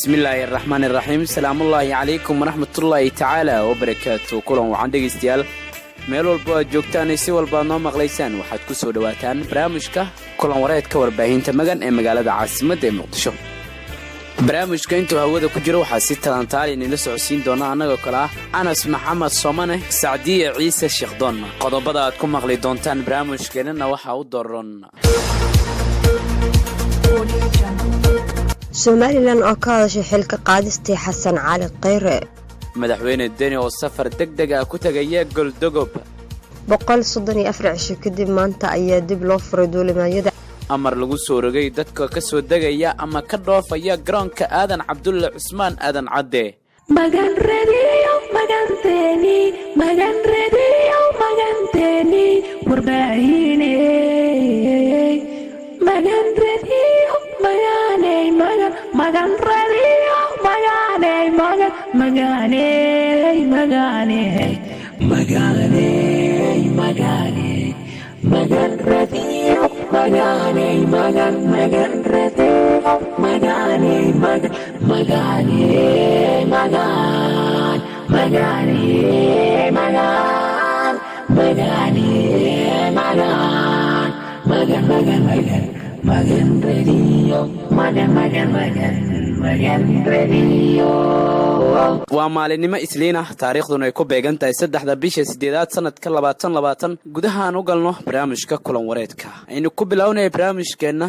bismillaahi raxmaani raxiim salaamullaahi calaykum waraxmatullaahi tacaala wabarakaatu kulan waxaan dhegaystayaal meel walba aad joogtaan si walba aad noo maqlaysaan waxaad ku soo dhawaataan barnaamijka kulan wareedka warbaahinta magan ee magaalada caasimadda ee muqdisho. barnaamijka intuu hawada ku jiro waxaa si talantaali inila socodsiin doona annagoo kale ah anas maxamed soomane sacdiye ciise sheekdoon. qodobada aad ku maqli doontaan barnaamijkeenana waxaa u dooran somalilan oo ka hadashay xilka qaadistii xasan cali khayre, madaxweyne deni oo safar degdeg ah ku tagaya goldogob, 134 cisho kadib maanta ayaa dib loo furay duulimadyada, amar lagu soo rogay dadka ka soo degaya ama ka dhoofaya garoonka aadan cabdulle cusmaan aadan cadde. magan radio maganteni warbaahine magan radio magan radio waa maalinimo isliin ah taariikhduna ay ku beegan tahay 3 bisha 8 sanadka 2020. gudaha aan u galno barnaamijka kulan wareedka aynu ku bilownay barnaamijkeena.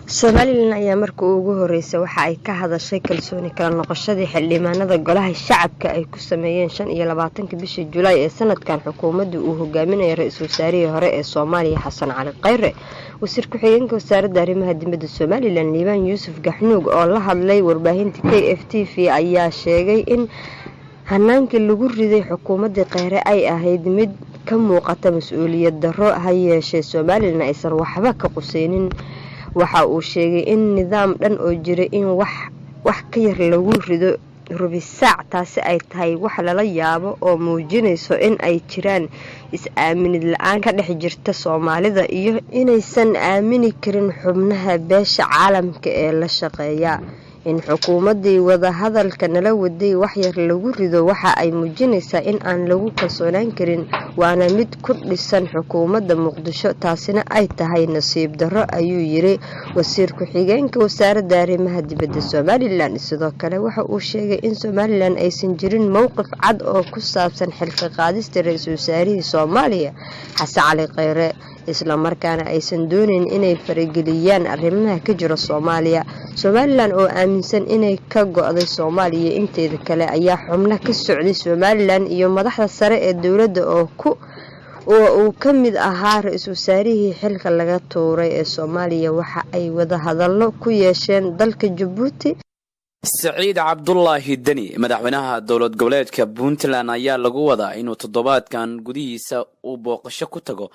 somalilan ayaa markii ugu horeysay waxa ay ka hadashay kalsooni kala noqoshadii xildhibaanada golaha shacabka ay ku sameeyeen 25 bishii Julaay ee sanadkan xukuumadda uu hogaaminayo ra'iisul wasaarihii hore ee Soomaaliya Xasan Cali Khayre. wasiir ku-xigeenka wasaaradda arrimaha dibadda Somaliland Liibaan Yuusuf Gaxnuug oo la hadlay warbaahinta KFTV ayaa sheegay in hanaankii lagu riday xukuumadda Khayre ay ahayd mid ka muuqata mas'uuliyad darro ha yeeshee Somaliland aysan waxba ka qusaynin. waxa uu sheegay in nidaam dhan oo jira in wax ka yar lagu rido rubisaac taasi ay tahay wax lala yaabo oo muujinayso in ay jiraan is-aaminid la'aan ka dhex jirta Soomaalida iyo inaysan aamini karin xubnaha beesha caalamka ee la shaqeeya. in xukuumadii wada hadalka nala waday wax yar lagu rido waxa ay muujinaysaa in aan lagu kalsoonaan karin, waana mid ku dhisan xukuumadda Muqdisho, taasina ay tahay nasiib darro ayuu yiri wasiir ku-xigeenka wasaaradda arrimaha dibadda Somaliland. sidoo kale waxa uu sheegay in Somaliland aysan jirin mowqif cad oo ku saabsan xilka qaadista ra'iisul wasaarihii Soomaaliya Xasan Cali Khayre, isla markaana aysan doonayn inay farageliyaan arrimaha ka jira Soomaaliya. Somaliland oo aaminsan inay ka go'day Soomaaliya inteeda kale ayaa xubno ka socday Somaliland iyo madaxda sare ee dawladda oo uu ka mid ahaa ra'iisul wasaarihii xilka laga tuuray ee Soomaaliya waxa ay wada hadallo ku yeesheen dalka Djibouti. Saciid Cabdullaahi Deni madaxweynaha dowlad goboleedka Puntland ayaa lagu wadaa inuu toddobaadkan gudihiisa uu booqasho ku tago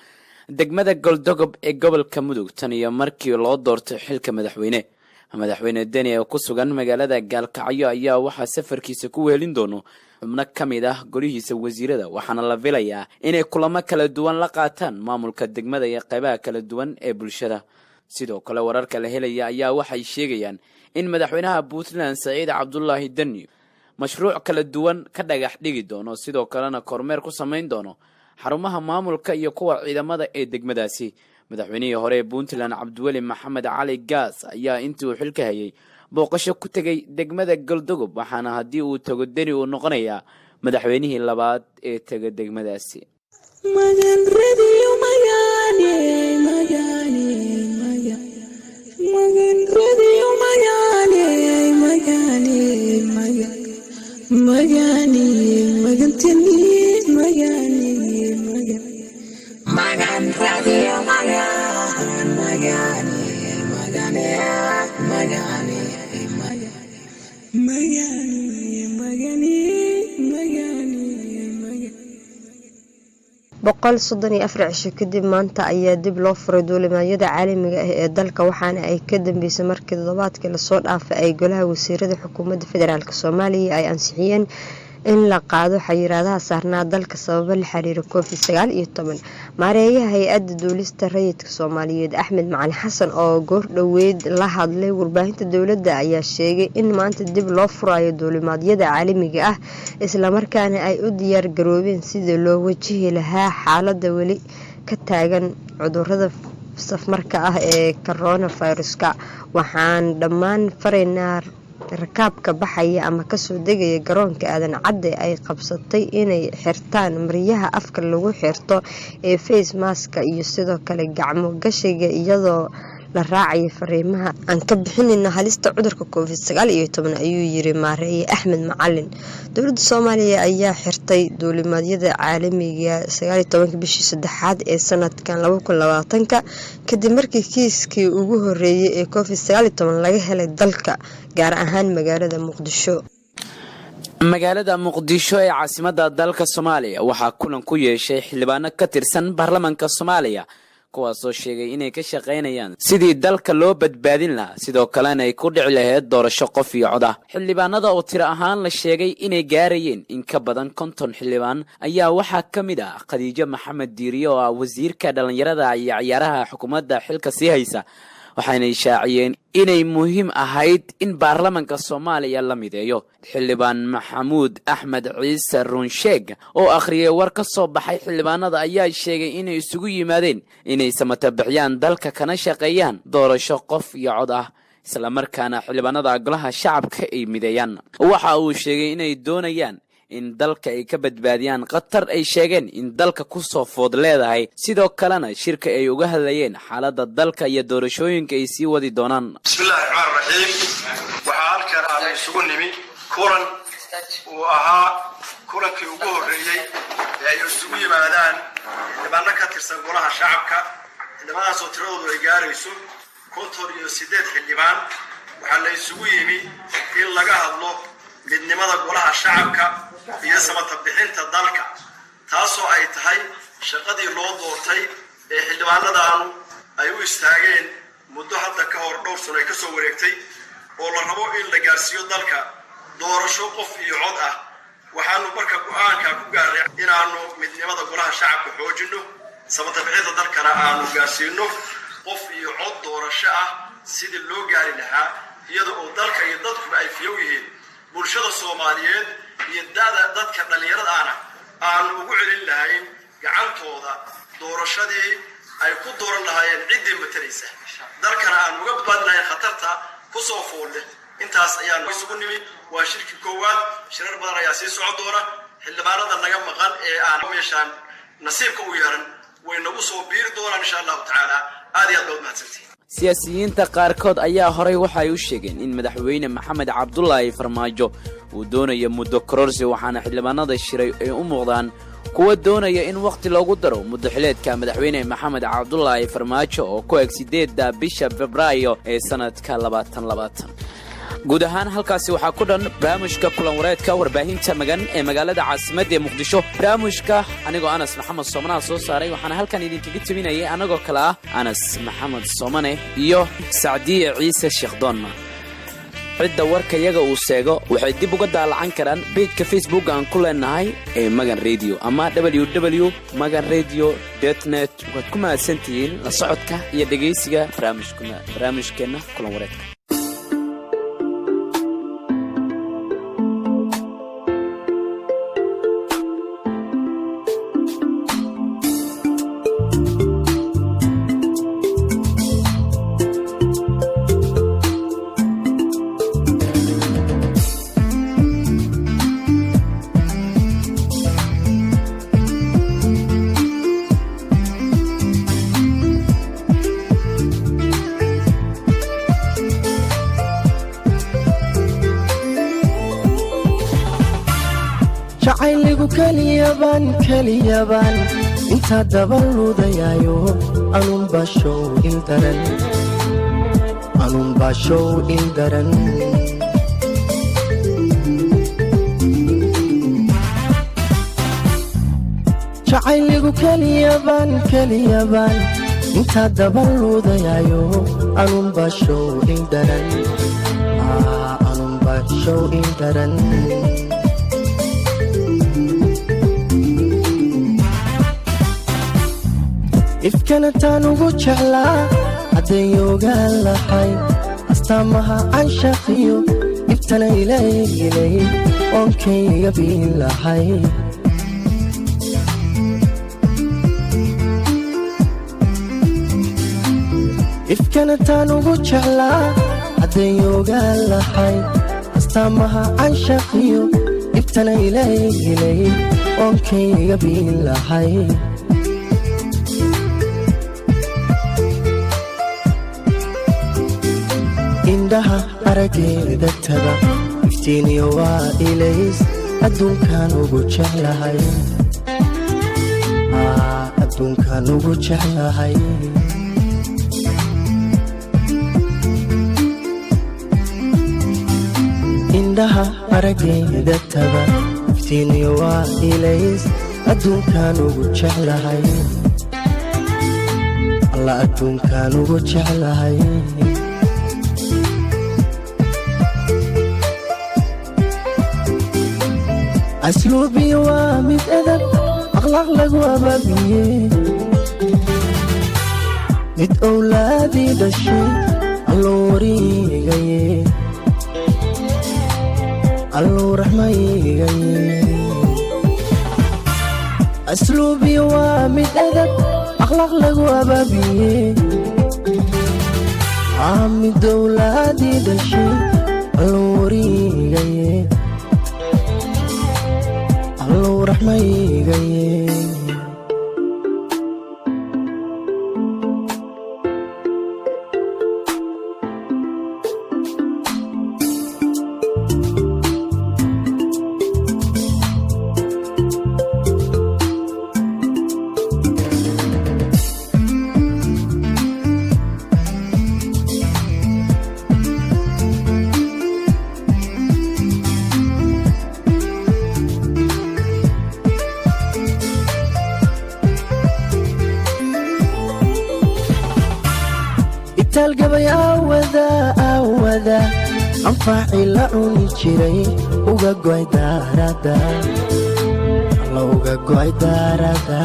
degmada goldogob ee gobolka mudug tan iyo markii loo doortay xilka madaxweyne Deni oo ku sugan magaalada Gaalkacyo ayaa waxaa safarkiisa ku weelin doono xubno ka mid ah golihiisa wasiirada, waxaana la filayaa inay kulamo kala duwan la qaataan maamulka degmada iyo qaybaha kala duwan ee bulshada. sidoo kale wararka la helaya ayaa waxay sheegayaan in madaxweynaha Puntland Saciid Cabdullaahi Deni mashruuc kala duwan ka dhagax dhigi doono, sidoo kalena kormeer ku sameyn doono xarumaha maamulka iyo kuwa ciidamada ee degmadaasi. madaxweynihii hore ee Puntland Cabdiweli Maxamed Cali Gaas ayaa intii uu xilka hayay booqasho ku tagay degmada Goldogob, waxaana haddii uu tago Deni uu noqonayaa madaxweynihii labaad ee taga degmadaasi. magan radio boqol 134 cisho kadib maanta ayaa dib loo furay duulimadyada caalamiga ah ee dalka, waxaana ay ka dambeysay markii toddobaadkii lasoo dhaafay ay golaha wasiirada xukuumadda federaalk Soomaaliya ay ansixiyeen in la qaado xayiraadaha saarnaa dalka sababo la xiriira COVID-19. maareeyaha hay-adda duulista rayidka Soomaaliyeed Axmed Macalin Xasan oo goor dhaweyd la hadlay warbaahinta dowladda ayaa sheegay in maanta dib loo furayo duulimaadyada caalamiga ah isla markaana ay u diyaar garoobeen sidii loo wajihi lahaa xaaladda weli ka taagan cudurrada safmarka ah ee coronavirus-ka. waxaan dhammaan faraynaa rakaabka baxaya ama kasoo degaya garoonka aadan cadde ay qabsatay inay xirtaan maryaha afka lagu xirto ee face maska iyo sidoo kale gacmo gashiga iyadoo la raacaya fariimaha aan ka bixinayna halista cudurka COVID-19 ayuu yiri maareeye Axmed Macalin. dowladda Soomaaliya ayaa xirtay duulimaadyada caalamiga 19 bishii saddexaad ee sanadkan 2020 kadib markii kiiskii ugu horeeyay ee COVID-19 laga helay dalka gaar ahaan magaalada Muqdisho. magaalada Muqdisho ee caasimadda dalka Soomaaliya waxaa kulan ku yeeshay xildhibaano ka tirsan baarlamaanka Soomaaliya kuwaasoo sheegay inay ka shaqaynayaan sidii dalka loo badbaadin lahaa sidoo kalena ay ku dhici lahayd doorasho qof iyo cod ah. xildhibaanada oo tiro ahaan la sheegay inay gaarayeen in ka badan 50 xildhibaan ayaa waxaa ka mid ah Khadiijo Maxamed Diiriye oo ah wasiirka dhalinyarada iyo ciyaaraha xukuumadda xilka sii haysa waxayna shaaciyeen inay muhiim ahayd in baarlamaanka Soomaaliya la mideeyo. xildhibaan Maxamuud Axmed Ciise Runsheeg oo akhriyay war ka soo baxay xildhibaanada ayaa sheegay inay isugu yimaadeen inay samata bixiyaan dalka kana shaqeeyaan doorasho qof iyo cod ah isla markaana xildhibaanada golaha shacabka ay mideeyaan. waxa uu sheegay inay doonayaan in dalka ay ka badbaadiyaan qatar ay sheegeen in dalka ku soo food leedahay sidoo kalena shirka ay uga hadlayeen xaaladda dalka iyo doorashooyinka ay sii wadi doonaan. bismillaahi rahmaani rahiim. waxaa halkan aan isugu nimi kulan uu ahaa kulankii ugu horeeyay ee ay isugu yimaadaan xildhibaano ka tirsan golaha shacabka. xildhibaanadaas oo tiradoodu ay gaarayso 58 xildhibaan. waxaa la isugu yimi in laga hadlo midnimada golaha shacabka iyo samata bixinta dalka taasoo ay tahay shaqadii loo doortay ee xildhibaanadaanu ay u istaageen muddo hadda ka hor dhowr sano ay ka soo wareegtay oo la rabo in la gaarsiiyo dalka doorasho qof iyo cod ah. waxaanu marka go'aanka ku gaaray inaanu midnimada golaha shacabka xoojino samata bixinta dalkana aanu gaarsiino qof iyo cod doorasho ah sidii loo gaari lahaa iyada oo dalka iyo dadku ay fiyow yihiin bulshada Soomaaliyeed iyo dadka dhalinyarada aan ugu celin lahayn gacantooda doorashadii ay ku dooran lahaayeen ciidii matalaysa dalkana aan uga badbaadin lahayn khatarta ku soo foolay. intaas ayaan isugu nimi. waa shirki koowaad. shirar badan ayaa sii socon doona. xildhibaanada naga maqan ee aan meeshaan nasiibka u yeelan way nagu soo biiri doonaan insha Allah taala. aad iyo aad mahadsantiin. siyaasiyiinta qaarkood ayaa horay waxa ay u sheegeen in madaxweyne Maxamed Cabdullaahi Farmaajo uu doonayo muddo kororsi waxaana xildhibaanada shiray ay u muuqdaan kuwa doonaya in waqti loogu daro muddo xileedka madaxweyne Maxamed Cabdullaahi Farmaajo oo ku eg 8 bisha Febraayo ee sanadka 2020. guud ahaan halkaasi waxaa ku dhan barnaamijka kulan wareedka warbaahinta magan ee magaalada caasimadda Muqdisho. barnaamijka anigoo Anas Maxamed Soomane soo saaray waxaana halkan idinkaga timinayay anagoo kala ah Anas Maxamed Soomane iyo Saadiye Ciise Sheekhdon. cidda warka yaga uu seego waxay dib uga daalacan karaan page-ka Facebook aan ku leenahay ee Magan Radio ama www.maganradio.net. waxaad ku mahadsantihiin la socodka iyo dhageysiga barnaamijkeena kulan wareedka. jacayligu kaliyaban inta dabaludayayo anun bashow ildaran jacayligu kaliyaban inta dabaludayayo anun bashow ildaran ifkanataan ugu jeclaa hadday ogaan lahay astaamaha canshaqiyo ibtana ilaygilay oonkayga biin lahay ifkanataan ugu jeclaa hadday ogaan lahay astaamaha canshaqiyo ibtana ilaygilay oonkayga biin lahay indhaha arageeda taga iftiiniyo waa ilays adduunkan ugu jeclahay adduunkan ugu jeclahay indhaha arageeda taga iftiiniyo waa ilays adduunkan ugu jeclahay alla adduunkan ugu jeclahay asluubi waa mid edab akhlaaq lagu abaabiye mid owlaadii dhashay alluu wariigaye alluu raxmaygaye asluubi waa mid edab akhlaaq lagu abaabiye mid owlaadii dhashay alluu wariigaye alluu raxmaygaye talgabay awada anfaaci la cuni jiray uga go'ay daarada alla uga go'ay daarada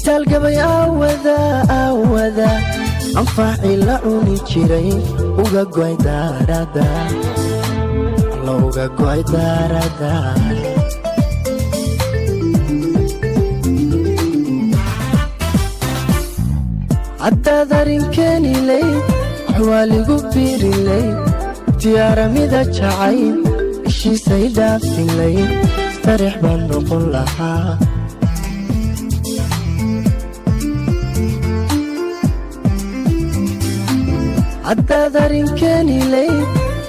talgabay awada anfaaci la cuni jiray uga go'ay daarada alla uga go'ay daarada haddaad arinkenilay waxwaaligu biirilay diyaaramida jacayl ishiisay dhaafinlay sarix baan noqon lahaa haddaad arinkenilay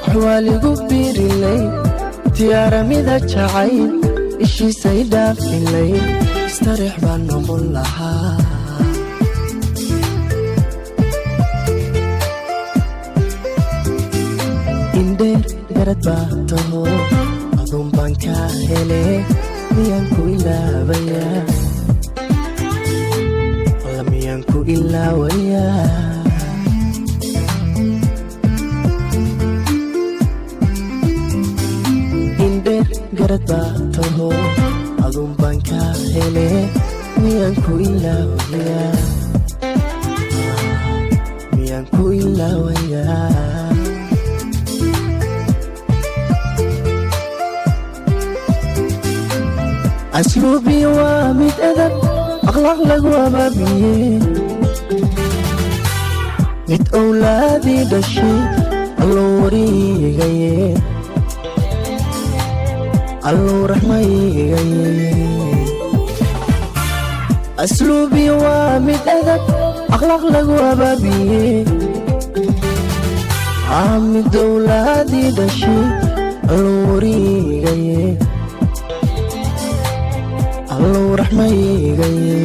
waxwaaligu biirilay diyaaramida jacayl ishiisay dhaafinlay sarix baan noqon lahaa indheer garad baa taho aduun baan kaa hele miyaan ku ilaabayaa alla miyaan ku ilaawayaa indheer garad baa taho aduun baan kaa hele miyaan ku ilaawayaa miyaan ku ilaawayaa asluubi waa mid edab akhlaaq lagu abaabiye mid owlaadii dhashay alluu wariigaye alluu raxmaygaye asluubi waa mid edab akhlaaq lagu abaabiye mid owlaadii dhashay alluu wariigaye alluu raxmaygaye